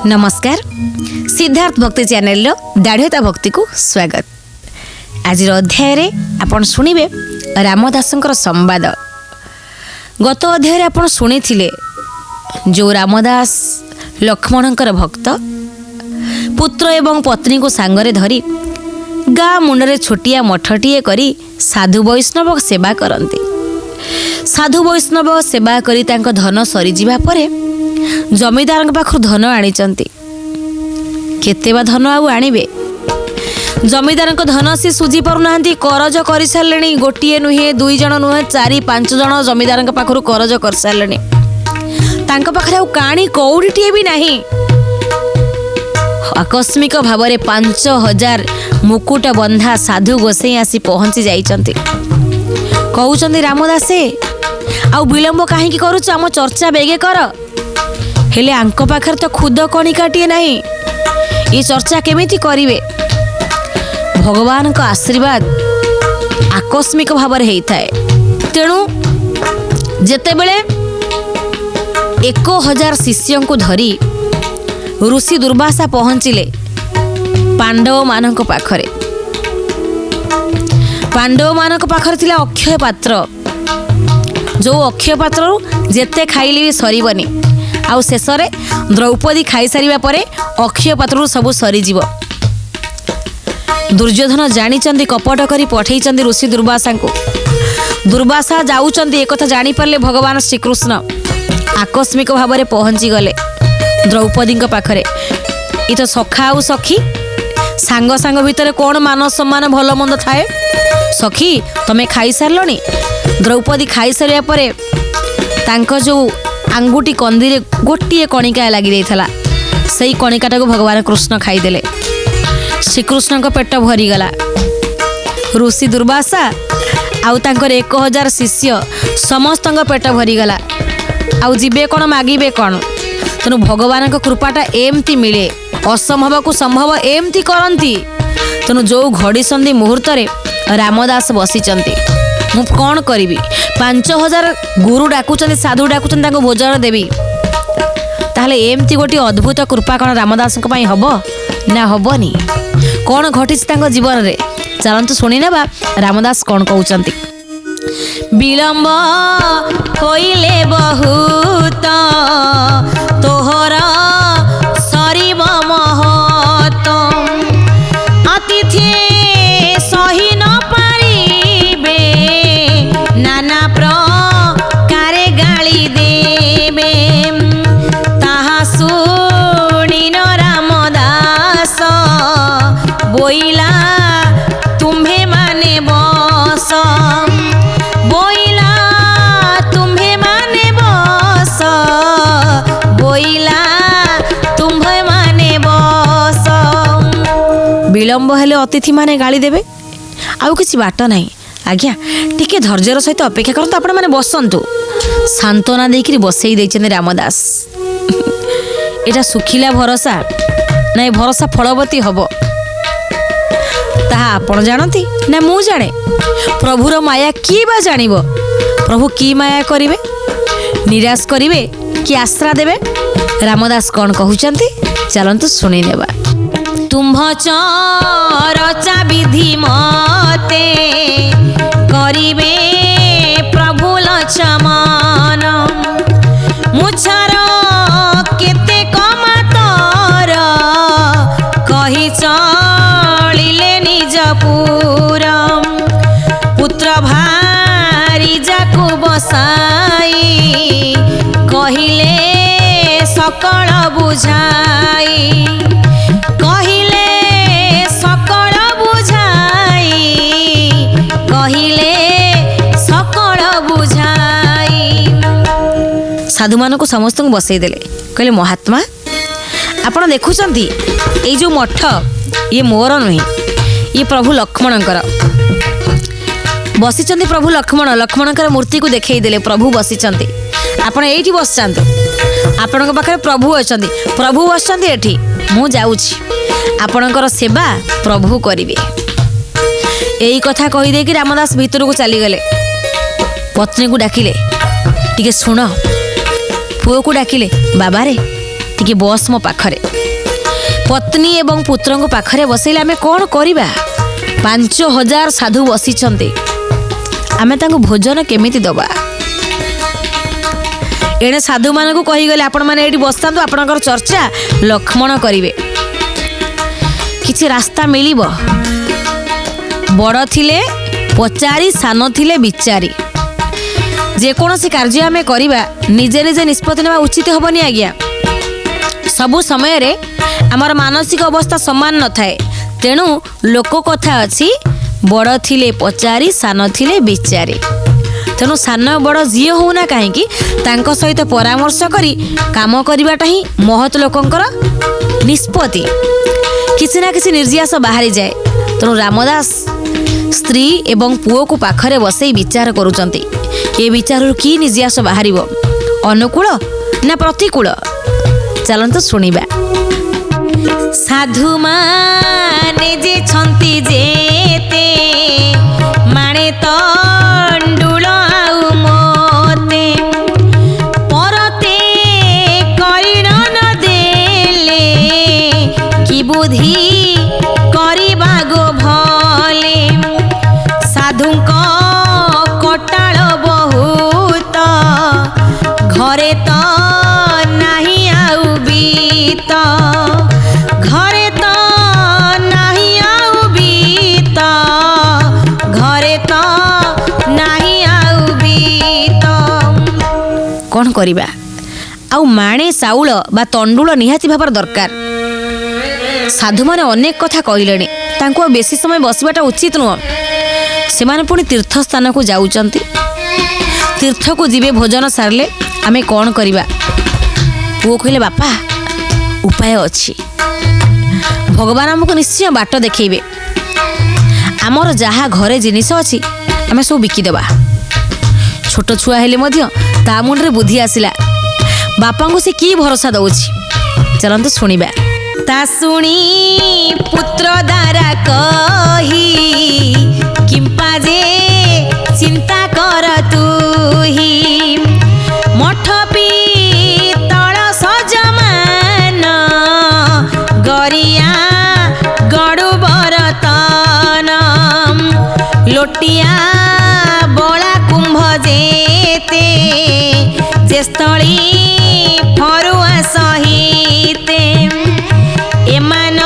नमस्कार सिद्धार्थ भक्ति चैनल दाढ़ता भक्ति को स्वागत। आज अध्याय रे आपण शुणिबे रामदासंकर संवाद। गत अध्याय आपण शुणी जो रामदास लक्ष्मणंकर भक्त पुत्र एवं पत्नी को सांगरे धरी गाँ मुंडरे छोटिया मठटीए करी साधु वैष्णव सेवा करती। साधु वैष्णव सेवा करी तांको धन सरी जिबा परे जमीदार पाखु धन आनीचंती। केते बा धन आउ आनिबे? जमीदार धन सी सुझी पारुना, करज कर सारे। गोटे नुहे दुई जन नुहे 4-5 जन जमीदार पाखु करज कर सारे। पाखे काणी कौड़ीटे भी नहीं। आकस्मिक भाव 5000 मुकुट बंधा साधु गोसाई आसी पहुंची जाइचंती। कहउचंती रामदासे आउ विलंब काहे करूच, आम चर्चा बेगे कर। हेले आंक पाखर तो खुद कणिकाटिए नहीं, ये चर्चा केमिति करिवे? भगवान का आशीर्वाद आकस्मिक भाव होता। तेणु जेतेबेले 1000 शिष्यों को धरी ऋषि दुर्वासा पहुंचिले पांडव मानक पाखरे। पांडव मानक पाखरे थिला अक्षय पात्र, जो अक्षय पात्र जेते खाइले भी सरीबनी। आउ शेष रे द्रौपदी खाई सारिबा परे अक्षय पात्र सब सरीजीव। दुर्योधन जानिचंदी कपट करी पठेइचंदी ऋषि दुर्वासा को। दुर्वासा जाउचंदी एक कथा जानि परले भगवान श्रीकृष्ण आकस्मिक भाव में पहुंची गले द्रौपदी पाखरे। ये तो सखा आउ सखी सांग सांग भितर कौन मान सम्मान भल मंद थाए? सखी तमे खाई सारलनी? द्रौपदी खाई सारिया परे तांको जो आंगुठी कंदी गोटे कणिका लगी रही, से कणिकाटा को भगवान कृष्ण खाईदेले। श्रीकृष्ण को पेट भरीगला। ऋषि दुर्वासा आउ तांकर 1000 शिष्य समस्त पेट भरीगला। आउ जीवे कौन मागिबे कौन? तेणु भगवान कृपाटा एमती मिले, असंभव को संभव एमती करती। तेणु जो घड़ी संधि मुहूर्त रामदास बसीचंती। मु कौन करी? 5000 गुरु डाकुचंती, साधु डाकुचंती, तांको भोजन देवी। ताहले एमती गोटे अद्भुत कृपा कौन रामदास हब ना हबनी? कौन घटी जीवन रे? चलतु शुणी नेबा रामदास कौन कहउचंती। विलंब होइले बहुत तोहरा सरीब महत, अतिथि सही न पारिबे नाना प्रकारे गाली देबे। ताहा सुनी न रामदास बोइला तुम्हे माने बस। बोइला तुम्हे माने बस, बोइला तुम्हे माने बस। विलंब हेले अतिथि माने गाली देबे, आउ किछि बाट नाही। आज्ञा टिके धैर्यर सहित अपेक्षा करतु, आपण माने बसंतु। सांत्वना देकरी बसई देइछने रामदास। एटा सुखिला भरोसा नाई, भरोसा फलवती हब ताहा आपण जानती ना मु जाने? प्रभुर माया किए बा जानिबो? प्रभु की माया करिवे? निराश करिवे कि आश्रा देवे? रामदास कौन कहउचंती चलंतु सुनी नेबा। तुम्भ चरचा विधि मते करिवे प्रभु लक्ष्मण। मुछर केते कमातर कहि चलिले निज पुरम। पुत्र भारी जाकु बसाई कहिले सकल बुझाई। कहिले सकल बुझाई, कहिले सकल बुझाई। साधु मान को समस्त बसई देले। कहले महात्मा आपण देखुचंती ये जो मठ ये मोर नुहे, ये प्रभु लक्ष्मणंकर बसीचंती। प्रभु लक्ष्मणकर मूर्ति को देखई देले। प्रभु बसीचंती, आपण एठी बसचंतु। आपणक पाखरे प्रभु अछंती, प्रभु बसचंती एठी। मु जाउछि, आपणकर सेवा प्रभु करिवे। एई कथा कहि देकी रामदास भीतर को चली गले। पत्नी को डाकिले, टिके सुन। पुओ को डाकिले, बाबा रे टिके बस मो पाखरे पत्नी एवं पुत्र को पाखरे बसैले आमे कौन करिबा 5000 साधु बसिचंते आमे तांको भोजन केमिति दबा एणे साधु मान को कही गले आपण माने एठी बसतांतु आपणकर चर्चा लक्ष्मण करिवे किछि रास्ता मिलिबो बड़ थिले पचारी सान थिले विचारी जेकोसी कार्य आमे करिबा निजे निजे निष्पत्ति नेबा उचित हबनी आज्ञा सबु समय रे आमर मानसिक अवस्था समान न थाए तेणु लोक कथा अछि बड़ थिले पचारी सान थिले विचारी तेणु सान बड़ जी होना कहीं तांको सहित परामर्श करी काम करवाटा ही महत लोकंकर निष्पत्ति किसी ना किसी निर्यास बाहरी जाए तेणु रामदास स्त्री एवं पुओ को पाखरे बसई विचार करुचंती ए विचार की निर्यास बाहर अनुकूल ना प्रतिकूल चलंतु सुनिबा साधु माने जे छंती जेते माने तंडुल आउ मोते परते करिण न देले कि बुद्धि करिबा गो भले साधुक कटाल बहुत घरे तो नहीं आउ बीत घरे तो नहीं आउ बीत घरे तो नहीं आउ बीत कौन करिबा आउ माणे चाउल बा तंडुल निहाती भाबर दरकार साधु माने अनेक कथा कहलेनी तांको बेसी समय बसबाटा उचित नुह सेमाने पुणी तीर्थ स्थान को जाउचंती तीर्थ को जीवे भोजन सारले आमे कौन करिबा पुओ कहले बापा उपाय अछि भगवान हमको निश्चय बाट देखैबे आमर जहा घरे जिनिस अछि आमे सब बिकी देबा छोट छुआ हेले मध्य ता मुंडरे बुद्धि आसिला बापा को से की भरोसा दउछि चलंतु सुनिबा ता सुनी पुत्र द्वारा कही किंपा जे चिंता कर तू ही मठ पीतल सजमान गरिया गड़ु बरतन लोटिया बड़ा कुंभ जेते जे स्थली फरुआ सहिते एमान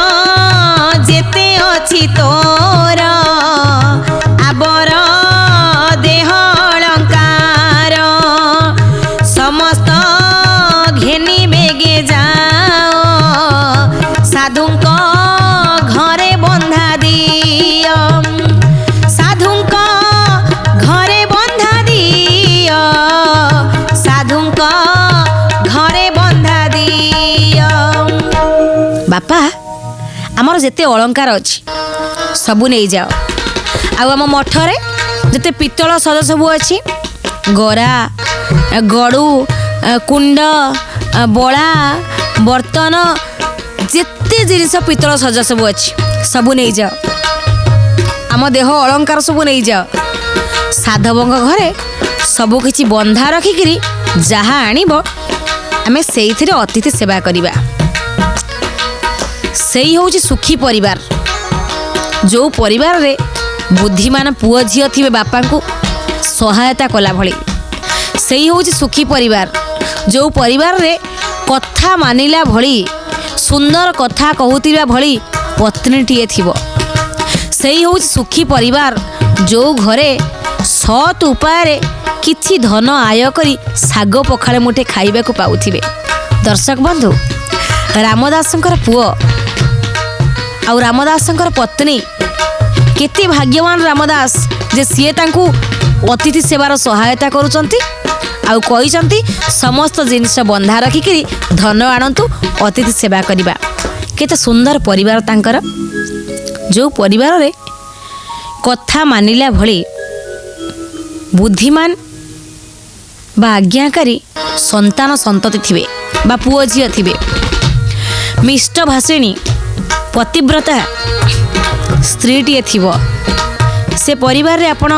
जेते अछि तोर आबर देह अलंकार समस्त घेनी बेगे जाओ साधुक घरे बंधा दियो साधुक घरे बंधा दियो साधुक घरे बंधा दियो बापा आमर जेते अलंकार अछि सबु नहीं जाओ आउ आम मठरे जेते पितल सज सबु अछि गरा गड़ू कुंड बड़ा बर्तन जेते जिनिस पितल सज सबु अछि सबु नहीं जाओ आम देह अलंकार सबु नहीं जाओ साधवंग घरे सबु किछि बंधा रखिकिरी जहा आनिबो आमे सेइथिरे अतिथि सेवा करिबा सेई होउछि सुखी परिवार जो परिवार रे बुद्धिमान पुओ झियो थिबे बापा को सहायता कला भली सेई होउछि सुखी परिवार जो परिवार रे कथा मानिला भली सुंदर कथा कहूतिबा भली पत्नीटीए थिबो सेई होउछि सुखी परिवार जो घरे सत उपाय किछि धन आय करी साग पखाळे मुठे खाइबा को पाउथिबे दर्शक बंधु रामदासंकर पुओ आउ रामदासंकर पत्नी केते भाग्यवान रामदास जे सीए तांकू अतिथि सेवार सहायता करुचंती आउ कहिचंती समस्त जिनिस बंधा रखिकी धन आणंतु अतिथि सेवा करिबा केते सुंदर परिवार तांकर जो परिवार रे कथा मानिला भली बुद्धिमान बा आज्ञाकारी संतान संतति थिबे बा पुओ झियो थिबे मिष्ट भाषिणी पतिव्रता स्त्रीटीए थिबो से परिवार रे आपण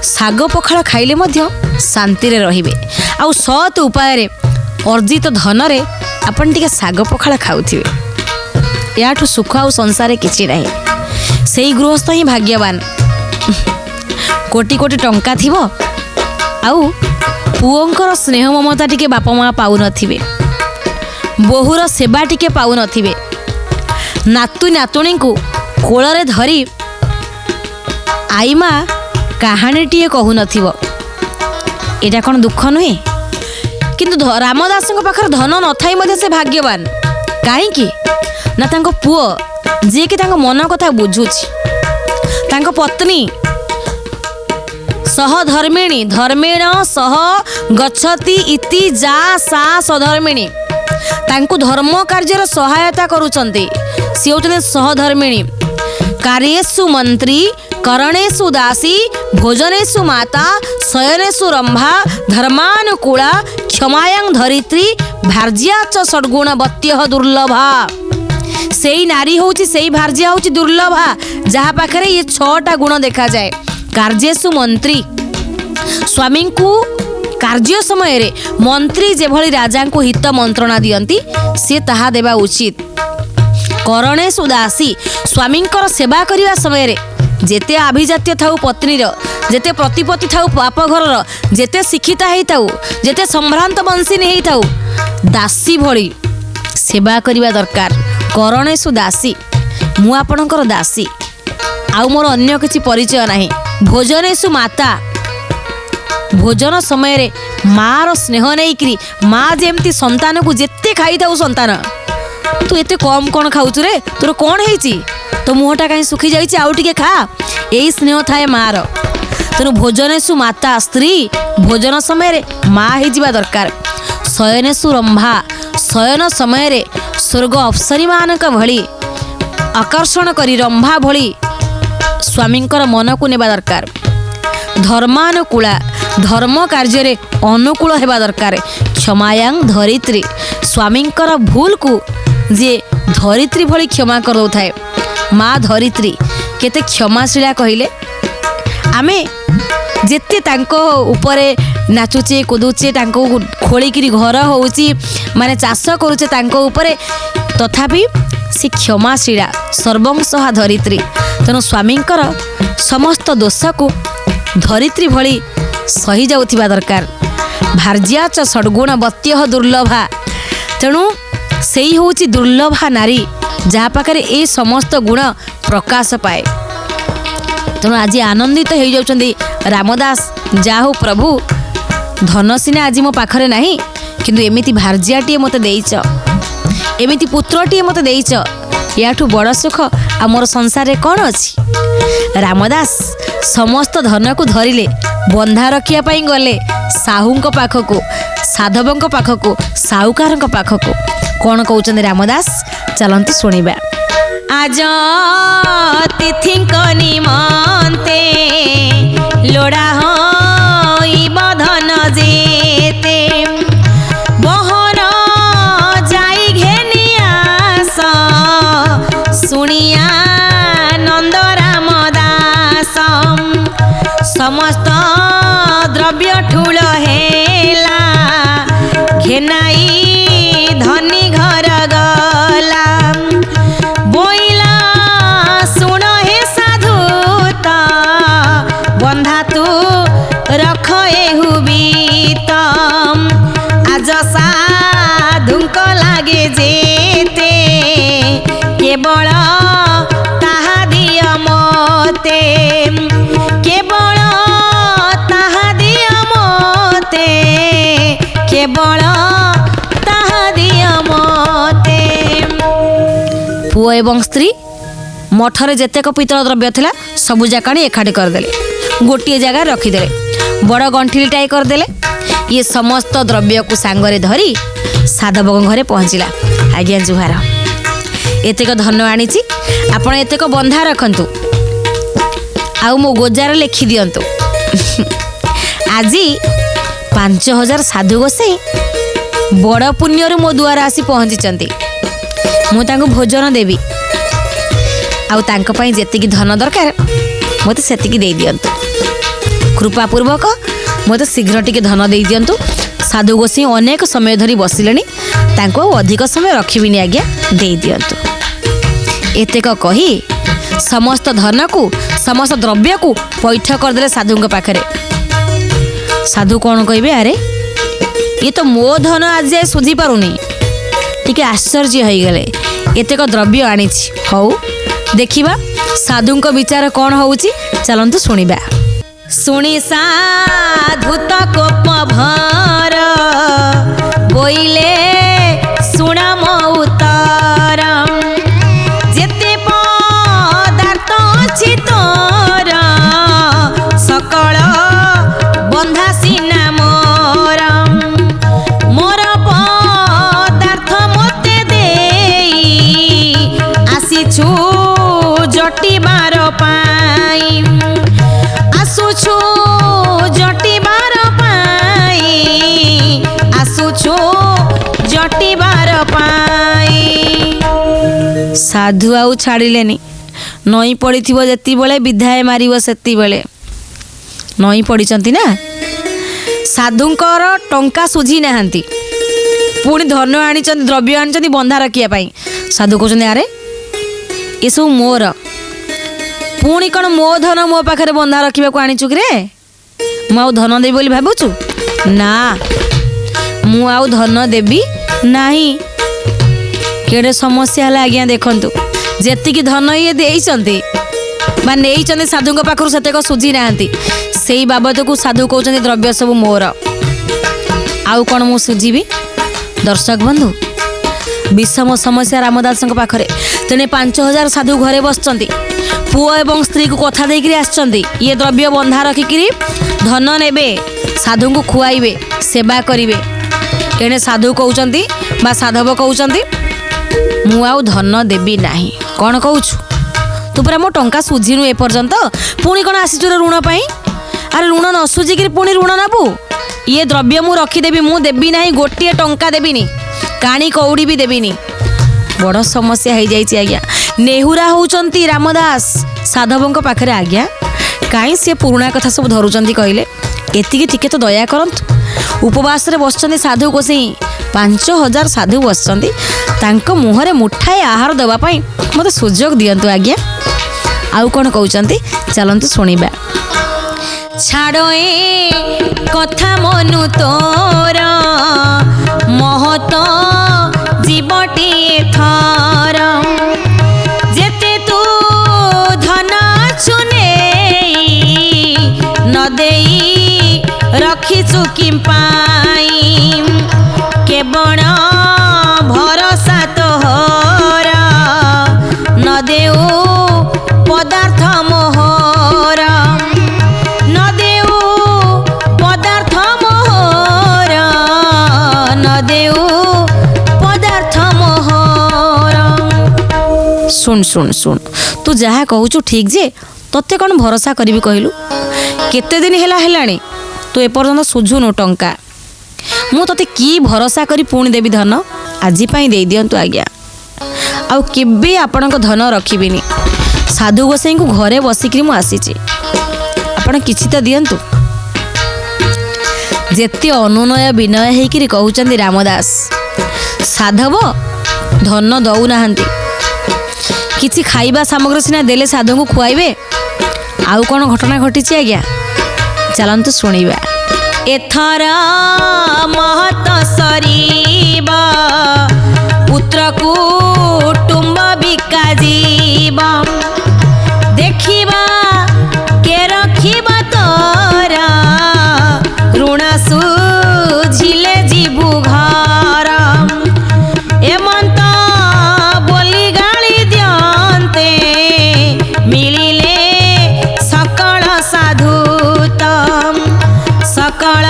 साग पखाळ खाइले मध्य शांति रे रहिबे आउ सत उपाय रे अर्जित धन रे आपण टिके शाग पखाळ खाउथिबे याठु सुख आ संसार किछि नाही सेई गृहस्थ ही भाग्यवान कोटी कोटी टंका थिबो आउ पुओंकर स्नेह ममता टिके बापा माँ पाउ नथिबे बोहुर सेवा टिके पाउ नथिबे नातु नातुणी को कोଳରେ धरी आई माँ कहानी टीए कहू नथिबो एटा कोन दुख नुहे किंतु रामदास पाखर धन नथाई मध्य से भाग्यवान काहेकि ना तांको पुओ जे कि तांको मन कथा बुझुछि तांको पत्नी सहधर्मिणी धर्मेण सह गच्छति इति जा सा सधर्मिणी तांको धर्म कार्यर सहायता करूचंती सी होचंती सहधर्मिणी कार्येषु मंत्री करणेषु दासी भोजनेषु माता शयनेषु रंभा धर्मानुकूला क्षमायां धरित्री भार्या च षड्गुणवत्यः दुर्लभा सेई नारी होची सेई भार्या होची दुर्लभा जहाँ पाखरे ये 6टा गुण देखा जाए कार्येषु मंत्री स्वामी को कार्य समय रे मंत्री जेभली राजा को हित मंत्रणा दियंती से ताहा देवा उचित करणेषु दासी स्वामी सेवा करने समय रे जेते अभिजात्य थाउ पत्नीर जेते प्रतिपत्ति थाउ बाप घर जेते शिक्षिता हेई थाउ जेते संभ्रांत वंशिनी हेई थाउ दासी भली सेवा करने दरकार करणेषु दासी मु आपणकर दासी आउ मोर अन्य किछि परिचय नाही भोजनेषु माता भोजन समय रे मार स्नेह नहीं माँ जेमती संतान को जेते खाई थाउ संतान तू एते कम कौन खाऊचु रे तोर कौन हेची तो मुहटा कहीं सुखी जाइए आउ टिके खा यही स्नेह थाए मार तेणु भोजनेषु माता स्त्री भोजन समय रे माँ हो दरकार शयनेषु रंभा शयन समय रे स्वर्ग अप्सरी मानक भली आकर्षण करी रंभा भली स्वामींकर मन को नेबा दरकार धर्मानुकूला धर्म कार्य अनुकूल हेबा दरकार क्षमायां धरित्री स्वामींकर भूल को जे धरित्री भली क्षमा कर दउथाए माँ धरित्री केते क्षमाशीला कहिले आमे जेते तांको उपरे नाचुचे कुदुचे तांको खोलिकी घर होउची माने चाष करूचे तांको उपरे तथापि से क्षमाशीला सर्वंसहा धरित्री तेणु स्वामींकर समस्त दोष को धरित्री भली सही जाउथिबा दरकार भार्या च षड्गुणवत्यः दुर्लभा तेणु सेई होउची दुर्लभा नारी जहाँ पाखरे ए समस्त गुण प्रकाश पाए तेणु आज आनंदित हो जाउछंदी रामदास जाहु प्रभु धन सिना आज मो पाखरे नाही किंतु एमिति भार्याटीए मते देइछ एमिति पुत्रटीए मते देइछ याठू बड़ सुख आ मोर संसार रे कौन अछि रामदास समस्त धन को धरिले बंधा रखिया पाई गले साहुंक पाखको साधवंक पाखको साहुकारंक पाखको कौन कहउछंदी रामदास चलंतु सुनिबा आज तिथिंक निमंते लोड़ा होई बधन जेते बहन जाई घेनियास सुनिया नंद रामदास समस्त द्रव्य ठूल हेला घेनाई धनी घर गला बोइला सुन हे साधुता बंधा तू रख एहु बीतम आज साधुंक लागे जेते केवल ताहा दिय मोते केवल ताहा दिय मोते केवल ताहा दिय मोते पुओ एवं स्त्री मठरे जेतेक पितल द्रव्य थिला सबु जाकाणी एकाठी करदेले गोटे जगह रखीदेले बड़ गंठिलीटाए करदेले ये समस्त द्रव्य को सांगरे धरी साधव घरे पहुँचला आज्ञा जुहार एतेक धन आनीची आपण एतेक बंधा रखंतु आउ मो गोजार लिखि दियंतु आज 5000 साधु गोसाई बड़ पुण्य मो दुआर आसी पहुँची मु तांको भोजन देवी आउ तांको पई जेतिकी धन दरकार मते सेतिकी दे दियंतु कृपापूर्वक मते शीघ्र टिके धन दे दियंतु साधु गोसाई अनेक समय धरी बसिलेनी ତାଙ୍କୁ ଆଉ ଅଧିକ ସମୟ ରଖିବିନି ଆଜ୍ଞା, ଦେଇ ଦିଅନ୍ତୁ। ଏତେକ କହି ସମସ୍ତ ଧନକୁ ସମସ୍ତ ଦ୍ରବ୍ୟକୁ ପୈଠ କରିଦେଲେ ସାଧୁଙ୍କ ପାଖରେ। ସାଧୁ କ'ଣ କହିବେ, ଆରେ ଇଏ ତ ମୋ ଧନ ଆଜି ଯାଏ ଶୁଝି ପାରୁନି। ଟିକେ ଆଶ୍ଚର୍ଯ୍ୟ ହେଇଗଲେ। ଏତେକ ଦ୍ରବ୍ୟ ଆଣିଛି, ହଉ ଦେଖିବା ସାଧୁଙ୍କ ବିଚାର କ'ଣ ହଉଛି, ଚାଲନ୍ତୁ ଶୁଣିବା। ଶୁଣି ସାଧୁ ତ କୋପ ଭର ବୋଇଲେ ଶୁଣ ମୋ ଉତ୍ତର। ଯେତେ ପଦାର୍ଥ ଅଛି ତୋର ସକଳ ବନ୍ଧା ସିନା ମୋର। ମୋର ପଦାର୍ଥ ମୋତେ ଦେଇ ଆସିଛୁ ଜଟିବାର ପାଇଁ। ଆସୁଛୁ ଜଟିବାର ପାଇଁ, ଆସୁଛୁ ଜଟିବାର ପାଇଁ। ସାଧୁ ଆଉ ଛାଡ଼ିଲେନି। ନଈ ପଡ଼ିଥିବ ଯେତିବେଳେ ବିଧାଏ ମାରିବ ସେତିବେଳେ। ନଈ ପଡ଼ିଛନ୍ତି ନା, ସାଧୁଙ୍କର ଟଙ୍କା ଶୁଝି ନାହାନ୍ତି, ପୁଣି ଧନ ଆଣିଛନ୍ତି, ଦ୍ରବ୍ୟ ଆଣିଛନ୍ତି ବନ୍ଧା ରଖିବା ପାଇଁ। ସାଧୁ କହୁଛନ୍ତି, ଆରେ ଏସବୁ ମୋର, ପୁଣି କ'ଣ ମୋ ଧନ ମୋ ପାଖରେ ବନ୍ଧା ରଖିବାକୁ ଆଣିଛୁ କିରେ? ମୁଁ ଆଉ ଧନ ଦେବି ବୋଲି ଭାବୁଛୁ? ନା, ମୁଁ ଆଉ ଧନ ଦେବି ନାହିଁ। କେଡ଼େ ସମସ୍ୟା ହେଲା ଆଜ୍ଞା, ଦେଖନ୍ତୁ। ଯେତିକି ଧନ ଇଏ ଦେଇଛନ୍ତି ବା ନେଇଛନ୍ତି ସାଧୁଙ୍କ ପାଖରୁ ସେତକ ଶୁଝି ନାହାନ୍ତି। ସେଇ ବାବଦକୁ ସାଧୁ କହୁଛନ୍ତି ଦ୍ରବ୍ୟ ସବୁ ମୋର, ଆଉ କ'ଣ ମୁଁ ଶୁଝିବି? ଦର୍ଶକ ବନ୍ଧୁ, ବିଷମ ସମସ୍ୟା ରାମଦାସଙ୍କ ପାଖରେ। ତେଣେ 5,000 ସାଧୁ ଘରେ ବସିଛନ୍ତି। ପୁଅ ଏବଂ ସ୍ତ୍ରୀକୁ କଥା ଦେଇକରି ଆସିଛନ୍ତି, ଇଏ ଦ୍ରବ୍ୟ ବନ୍ଧା ରଖିକିରି ଧନ ନେବେ, ସାଧୁଙ୍କୁ ଖୁଆଇବେ, ସେବା କରିବେ। ଏଣେ ସାଧୁ କହୁଛନ୍ତି ବା ସାଧବ କହୁଛନ୍ତି, ମୁଁ ଆଉ ଧନ ଦେବି ନାହିଁ। କ'ଣ କହୁଛୁ? ତୁ ପୁରା ମୋ ଟଙ୍କା ଶୁଝିନୁ ଏପର୍ଯ୍ୟନ୍ତ, ପୁଣି କ'ଣ ଆସିଛୁ ଋଣ ପାଇଁ? ଆରେ ଋଣ ନ ଶୁଝିକିରି ପୁଣି ଋଣ ନେବୁ? ଇଏ ଦ୍ରବ୍ୟ ମୁଁ ରଖିଦେବି, ମୁଁ ଦେବି ନାହିଁ, ଗୋଟିଏ ଟଙ୍କା ଦେବିନି, କାଣି କଉଡ଼ି ବି ଦେବିନି। ବଡ଼ ସମସ୍ୟା ହେଇଯାଇଛି ଆଜ୍ଞା। ନେହୁରା ହେଉଛନ୍ତି ରାମଦାସ ସାଧବଙ୍କ ପାଖରେ। ଆଜ୍ଞା କାହିଁ ସିଏ ପୁରୁଣା କଥା ସବୁ ଧରୁଛନ୍ତି କହିଲେ? ଏତିକି ଟିକେ ତ ଦୟା କରନ୍ତୁ। ଉପବାସରେ ବସିଛନ୍ତି ସାଧୁ ଗୋସେଇଁ, 5,000 ସାଧୁ ବସିଛନ୍ତି, ତାଙ୍କ ମୁହଁରେ ମୁଠାଏ ଆହାର ଦେବା ପାଇଁ ମୋତେ ସୁଯୋଗ ଦିଅନ୍ତୁ ଆଜ୍ଞା। ଆଉ କ'ଣ କହୁଛନ୍ତି, ଚାଲନ୍ତୁ ଶୁଣିବା। ଛାଡ଼ ଏ କଥା ମନୁ ତୋର, ମହତ ଜୀବଟିଏ ଥର। ଯେତେ ତୁ ଧନ ଚୁନେଇ ନ ଦେଇ ରଖିଛୁ କି ପାଇଁ? କେବଳ ଭରସା ତୋହର, ନ ଦେଉ ପଦାର୍ଥ ମୋହର। ନ ଦେଉ ପଦାର୍ଥ ମୋହର, ନ ଦେଉ ପଦାର୍ଥ ମୋହର। ଶୁଣ ଶୁଣ ଶୁଣ, ତୁ ଯାହା କହୁଛୁ ଠିକ୍ ଯେ ତତେ କ'ଣ ଭରସା କରିବି କହିଲୁ? କେତେ ଦିନ ହେଲାଣି ତୁ ଏପର୍ଯ୍ୟନ୍ତ ଶୁଝୁନୁ ଟଙ୍କା। ମୁଁ ତତେ କି ଭରସା କରି ପୁଣି ଦେବି ଧନ? ଆଜି ପାଇଁ ଦେଇଦିଅନ୍ତୁ ଆଜ୍ଞା, ଆଉ କେବେ ଆପଣଙ୍କ ଧନ ରଖିବିନି। ସାଧୁ ଗୋସାଇଙ୍କୁ ଘରେ ବସିକିରି ମୁଁ ଆସିଛି, ଆପଣ କିଛି ତ ଦିଅନ୍ତୁ। ଯେତେ ଅନୁନୟ ବିନୟ ହେଇକିରି କହୁଛନ୍ତି ରାମଦାସ, ସାଧବ ଧନ ଦଉନାହାନ୍ତି। କିଛି ଖାଇବା ସାମଗ୍ରୀ ସିନା ଦେଲେ ସାଧୁଙ୍କୁ ଖୁଆଇବେ। ଆଉ କ'ଣ ଘଟଣା ଘଟିଛି ଆଜ୍ଞା, ଚାଲନ୍ତୁ ଶୁଣିବା। ଏଥର ମହତ ସରିବ, ପୁତ୍ରକୁ ଟୁମ୍ବ ବିକା ଯିବ। ଦେଖିବା କେ ରଖିବ ତୋର, ଋଣ ଶୁଝିଲେ ଯିବୁ ଘର। ଏମନ୍ତ ବୋଲି ଗାଳି ଦିଅନ୍ତେ, ମିଳିଲେ ସକଳ ସାଧୁ ତ। ସକଳ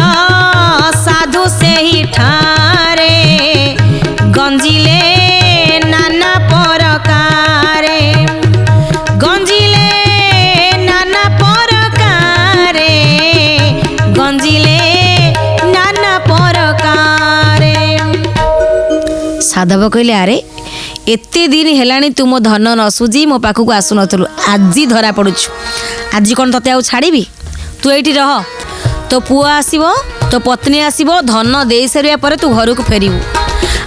ସାଧୁ ସେହି ଠାରେ, ଗଞ୍ଜିଲେ ନାନା ପ୍ରକାରେ। ଗଞ୍ଜିଲେ ନାନା ପ୍ରକାରେ, ଗଞ୍ଜିଲେ ନାନା ପ୍ରକାରେ। ସାଧବ କହିଲେ, ଆରେ ଏତେ ଦିନ ହେଲାଣି ତୁ ମୋ ଧନ ନ ଶୁଝି ମୋ ପାଖକୁ ଆସୁନଥିଲୁ, ଆଜି ଧରା ପଡ଼ୁଛୁ। ଆଜି କ'ଣ ତତେ ଆଉ ଛାଡ଼ିବି? ତୁ ଏଇଠି ରହ, ତୋ ପୁଅ ଆସିବ, ତୋ ପତ୍ନୀ ଆସିବ, ଧନ ଦେଇ ସାରିବା ପରେ ତୁ ଘରକୁ ଫେରିବୁ।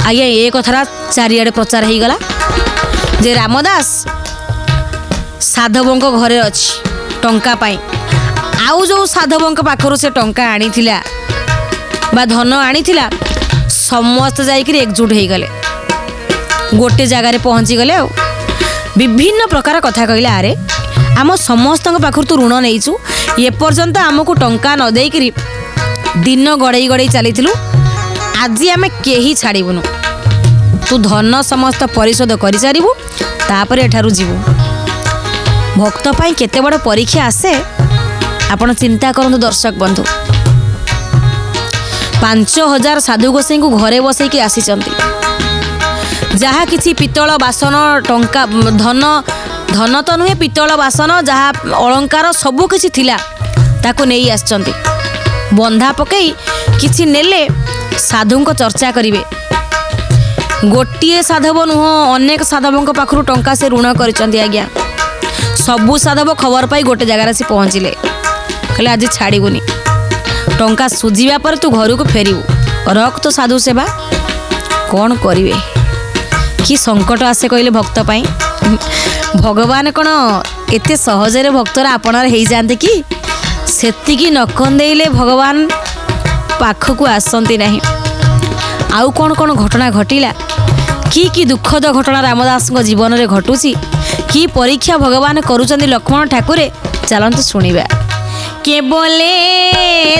आज्ञा ये कथाटा चारिआडे प्रचार हो गला जे रामदास साधवों घरे अच्छी टंका पाई आउ जो साधवों पाखर से टंका आनी बा धन आनी समस्त जाइकरी एकजुट हो गले गोटे जगार पहुँची गले आ विभिन्न प्रकार कथा कहले आरे आम समस्त पाखर तू ऋण नहींचु एपर्यंत आमको टंका न देकरी दिन गड़े गड़े चली आज आम कहीं छाड़बुनु तू धन समस्त परिशोध कर सारू तापर एठारू जीवु भक्त पाई केते बड़ परीक्षा आसे आपण चिंता करंतु दर्शक बंधु 5000 साधु गोसाई को घरे बसैकी आसीचंती जहाँ किसी पितल बासन टंका धन धन तो नुहे पितल बासन जहाँ अलंकार सबू किसी थिला ताको नहीं आसचंती बंधा पकई किसी नेले साधु को चर्चा करिवे गोटिए साधव नुह अनेक साधवों पाखरु टंका से ऋण करिसंती आज्ञा सबू साधव खबर पाई गोटे जगार आसी पहुँचिले कहले आज छाड़बुनि टंका सुझिबा पर तू घर को फेरबू रख तो साधु सेवा कौन करिवे कि संकट आसे कहले भक्त पाई भगवान कौन एते सहजरे भक्तर आपणार हो जाते कि सेतिकी नकंदेले भगवान पाखक आसती नहीं आउ कौन कौन घटना घटिला कि दुखद घटना रामदास जीवन में घटुची कि परीक्षा भगवान करुचंदी लक्ष्मण ठाकुरे चलतु शुणिबा केवले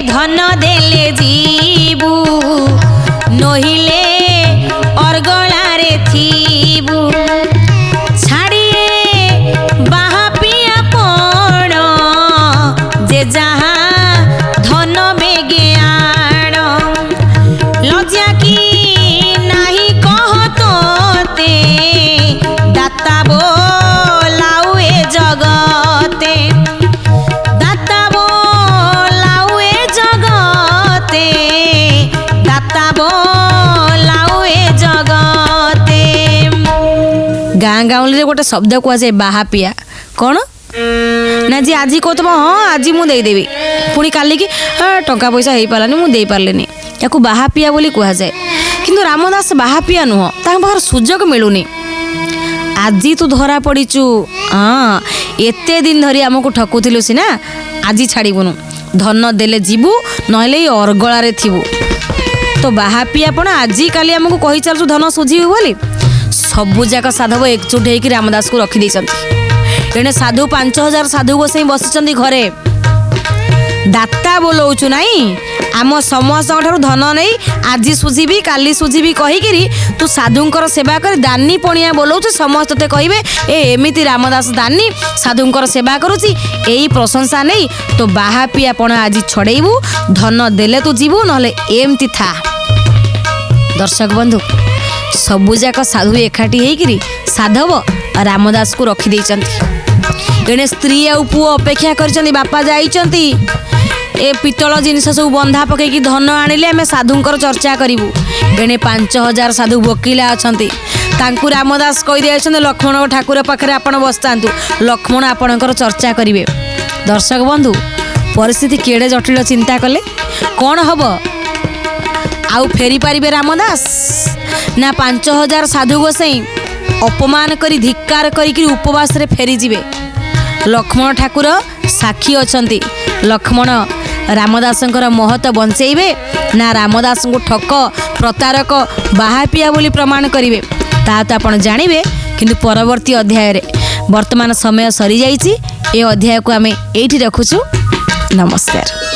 धन देले जीवु नहिले अर्गलारे थीबु छाड़िए बाहापिया पण जे जहाँ धन बेगे आण लज्जा की नाही कहते दाता बोलाऊ ए जगते दाता बोलाऊ ए जगते दाता बोलाऊ ए जगते गाँ गाँवली गोटे शब्द कहुए बाहापिया कौन ना जी आज कहते हाँ आज मुदेदेवी पुणी काली की टंका पैसा हो पारानी मुझे पार्लेनी या बाहापिया बोली कहुए किंतु रामदास बाहापिया नुह तार सुजोग मिलूनी आज तू धरा पड़ीचु हाँ एते दिन धरी आमको ठकुलु सीना आज छाड़बुनु धन देले जीवु नहले अर्गलारे थिबु तो बाहापिया पण आज काली आमको कही चलु धन सुझीबु बोली सबुजाक साधव एकजुट होकर रामदास को रखी एणे साधु 5000 साधु गोसाई बसिचंदी घरे दाता बोलौचु नाई आम समस्त धन नहीं आज सुझीबी काली सुझीबी कहीकि तू साधुंकर सेवा कर दानी पणिया बोलौचु समस्त ते कहिबे ए एमिति रामदास दानी साधुंकर सेवा करुची एई प्रशंसा नहीं तो बाहापिया पण आज छड़ेबू धन देले तू जीवु नहले एमती था। दर्शक बंधु सबुजाक साधु एकाठी होकर साधव रामदास को रखी एणे स्त्री आ पुओ अपेक्षा कर बापा जाइचंती ए पितल जिनिस सब बंधा पकईकि धन आनिले आम साधुंकर चर्चा करूँ एणे 5000 साधु वकिला अच्छा तांकु रामदास कहीदे लक्ष्मण ठाकुर पाखे आपण बसतांतु लक्ष्मण आपणकर चर्चा करेंगे। दर्शक बंधु परिस्थिति केड़े जटिल चिंता कले कौन हम आउ फेरी पारिबे रामदास ना 5000 साधु गोसाई अपमान करी धिक्कार करी उपवास रे फेरी जिवे। लक्ष्मण ठाकुर साक्षी अछंती लक्ष्मण रामदासंकर महत्व बंचेबे ना रामदास को ठक प्रतारक बाहापिया बोली प्रमाण करिवे ता तो आपण जानिबे किंतु परवर्ती अध्याय रे वर्तमान समय सरी जाइछि ए अध्याय को आमे एठी रखुछु। नमस्कार।